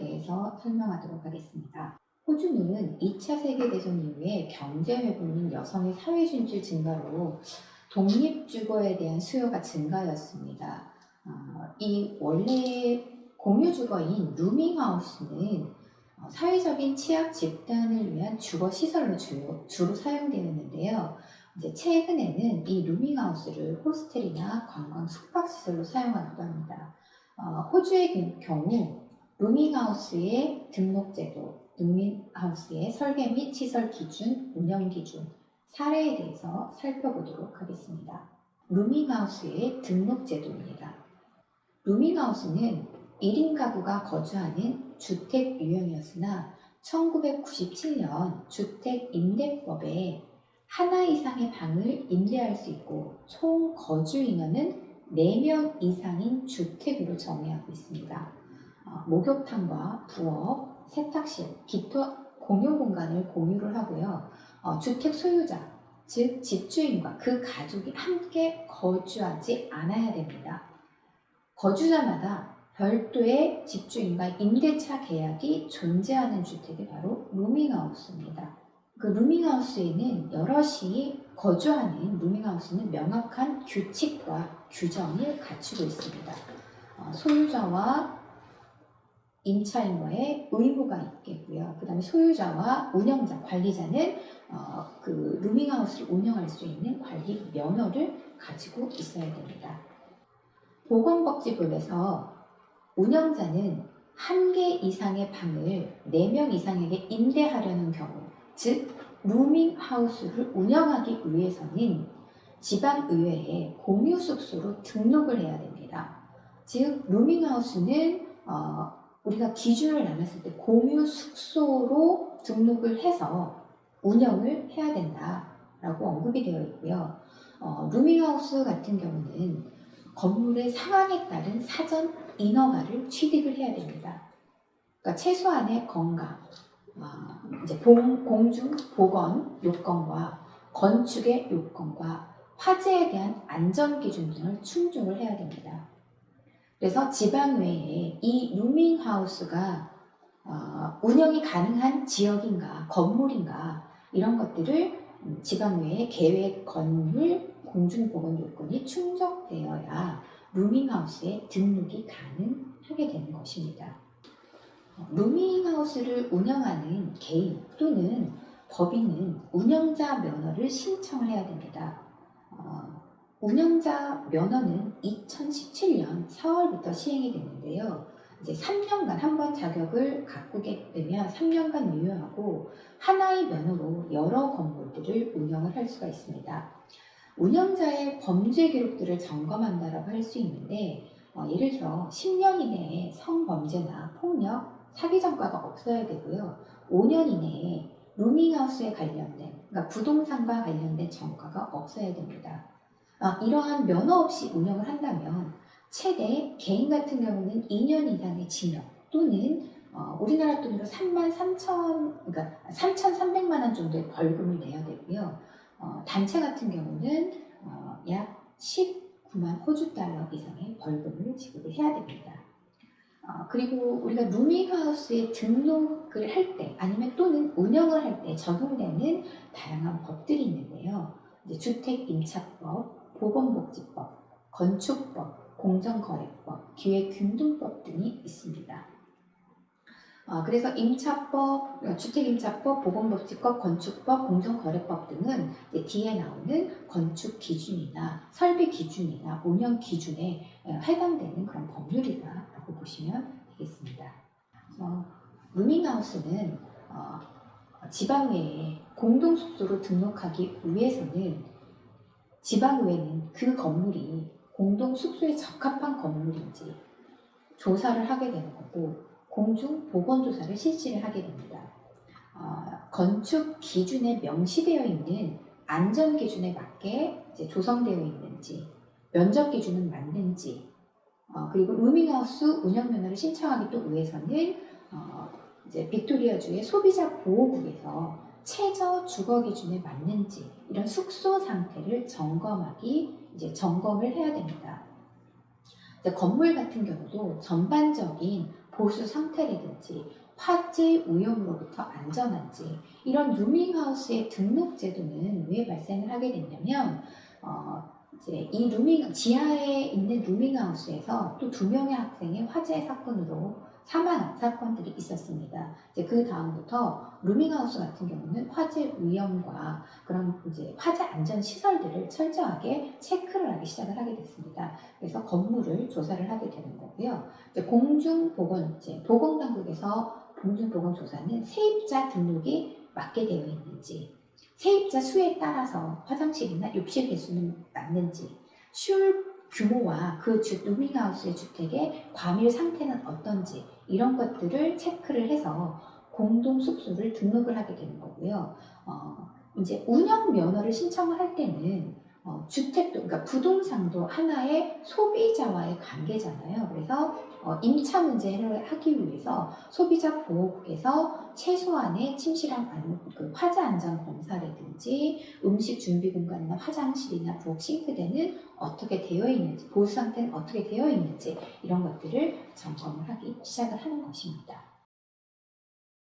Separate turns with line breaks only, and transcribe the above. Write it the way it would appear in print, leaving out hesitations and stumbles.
대해서 설명하도록 하겠습니다. 호주는 2차 세계대전 이후에 경제 회복 및 여성의 사회 진출 증가로 독립주거에 대한 수요가 증가였습니다. 이 원래 공유주거인 루밍하우스는 사회적인 취약 집단을 위한 주거시설로 주로 사용되었는데요. 이제 최근에는 이 루밍하우스를 호스텔이나 관광 숙박시설로 사용하기도 합니다. 호주의 경우 루밍하우스의 등록제도, 루밍하우스의 설계 및 시설 기준, 운영 기준, 사례에 대해서 살펴보도록 하겠습니다. 루밍하우스의 등록제도입니다. 루밍하우스는 1인 가구가 거주하는 주택 유형이었으나 1997년 주택임대법에 하나 이상의 방을 임대할 수 있고 총 거주 인원은 4명 이상인 주택으로 정의하고 있습니다. 목욕탕과 부엌, 세탁실, 기타 공용 공간을 공유를 하고요. 주택 소유자, 즉 집주인과 그 가족이 함께 거주하지 않아야 됩니다. 거주자마다 별도의 집주인과 임대차 계약이 존재하는 주택이 바로 루밍하우스입니다. 그 루밍하우스에는 여럿이 거주하는 루밍하우스는 명확한 규칙과 규정을 갖추고 있습니다. 소유자와 임차인과의 의무가 있겠고요. 그 다음에 소유자와 운영자, 관리자는 그 루밍하우스를 운영할 수 있는 관리 면허를 가지고 있어야 됩니다. 보건복지법에서 운영자는 1개 이상의 방을 4명 이상에게 임대하려는 경우, 즉 루밍하우스를 운영하기 위해서는 지방의회에 공유 숙소로 등록을 해야 됩니다. 즉 루밍하우스는 우리가 기준을 나눴을 때 공유 숙소로 등록을 해서 운영을 해야 된다라고 언급이 되어 있고요. 루밍하우스 같은 경우는 건물의 상황에 따른 사전 인허가를 취득을 해야 됩니다. 그러니까 최소한의 건강, 이제 공중 보건 요건과 건축의 요건과 화재에 대한 안전 기준 등을 충족을 해야 됩니다. 그래서 지방의회에 이 루밍하우스가 운영이 가능한 지역인가, 건물인가 이런 것들을 지방의회의 계획, 건물, 공중보건 요건이 충족되어야 루밍하우스에 등록이 가능하게 되는 것입니다. 루밍하우스를 운영하는 개인 또는 법인은 운영자 면허를 신청을 해야 됩니다. 운영자 면허는 2017년 4월부터 시행이 됐는데요. 이제 3년간 한 번 자격을 갖게 되면 3년간 유효하고 하나의 면허로 여러 건물들을 운영을 할 수가 있습니다. 운영자의 범죄 기록들을 점검한다라고 할 수 있는데 예를 들어 10년 이내에 성범죄나 폭력, 사기 전과가 없어야 되고요. 5년 이내에 루밍하우스에 관련된, 그러니까 부동산과 관련된 전과가 없어야 됩니다. 이러한 면허 없이 운영을 한다면 최대 개인 같은 경우는 2년 이상의 징역 또는 우리나라 돈으로 3,300만 원 정도의 벌금을 내야 되고요. 단체 같은 경우는 약 19만 호주 달러 이상의 벌금을 지급을 해야 됩니다. 그리고 우리가 루밍하우스에 등록을 할 때 아니면 또는 운영을 할 때 적용되는 다양한 법들이 있는데요. 이제 주택임차법, 보건복지법, 건축법, 공정거래법, 기획균등법 등이 있습니다. 그래서 임차법, 주택임차법, 보건복지법, 건축법, 공정거래법 등은 뒤에 나오는 건축 기준이나 설비 기준이나 운영 기준에 해당되는 그런 법률이다라고 보시면 되겠습니다. 루밍하우스는 지방의회에 공동숙소로 등록하기 위해서는 지방의회는 그 건물이 공동숙소에 적합한 건물인지 조사를 하게 되는 거고 공중 보건조사를 실시를 하게 됩니다. 건축 기준에 명시되어 있는 안전 기준에 맞게 이제 조성되어 있는지, 면적 기준은 맞는지, 그리고 루밍하우스 운영 면허를 신청하기 또 위해서는 이제 빅토리아주의 소비자 보호국에서 최저 주거 기준에 맞는지 이런 숙소 상태를 점검을 해야 됩니다. 건물 같은 경우도 전반적인 보수 상태라든지 화재 위험으로부터 안전한지 이런 루밍하우스의 등록 제도는 왜 발생을 하게 됐냐면 이제 이 지하에 있는 루밍하우스에서 또 2명의 학생이 화재 사건으로 사망한 사건들이 있었습니다. 이제 그 다음부터 루밍하우스 같은 경우는 화재 위험과 그런 이제 화재 안전 시설들을 철저하게 체크를 하기 시작을 하게 됐습니다. 그래서 건물을 조사를 하게 되는 거고요. 이제 보건당국에서 공중보건조사는 세입자 등록이 맞게 되어 있는지, 세입자 수에 따라서 화장실이나 욕실 개수는 맞는지, 슐 규모와 그 루밍하우스의 주택의 과밀 상태는 어떤지 이런 것들을 체크를 해서 공동 숙소를 등록을 하게 되는 거고요. 이제 운영 면허를 신청을 할 때는 주택도, 그러니까 부동산도 하나의 소비자와의 관계잖아요. 그래서 임차 문제를 하기 위해서 소비자 보호국에서 최소한의 침실한 그 화재 안전 검사라든지 음식 준비 공간이나 화장실이나 부엌 싱크대는 어떻게 되어 있는지, 보수 상태는 어떻게 되어 있는지 이런 것들을 점검을 하기 시작을 하는 것입니다.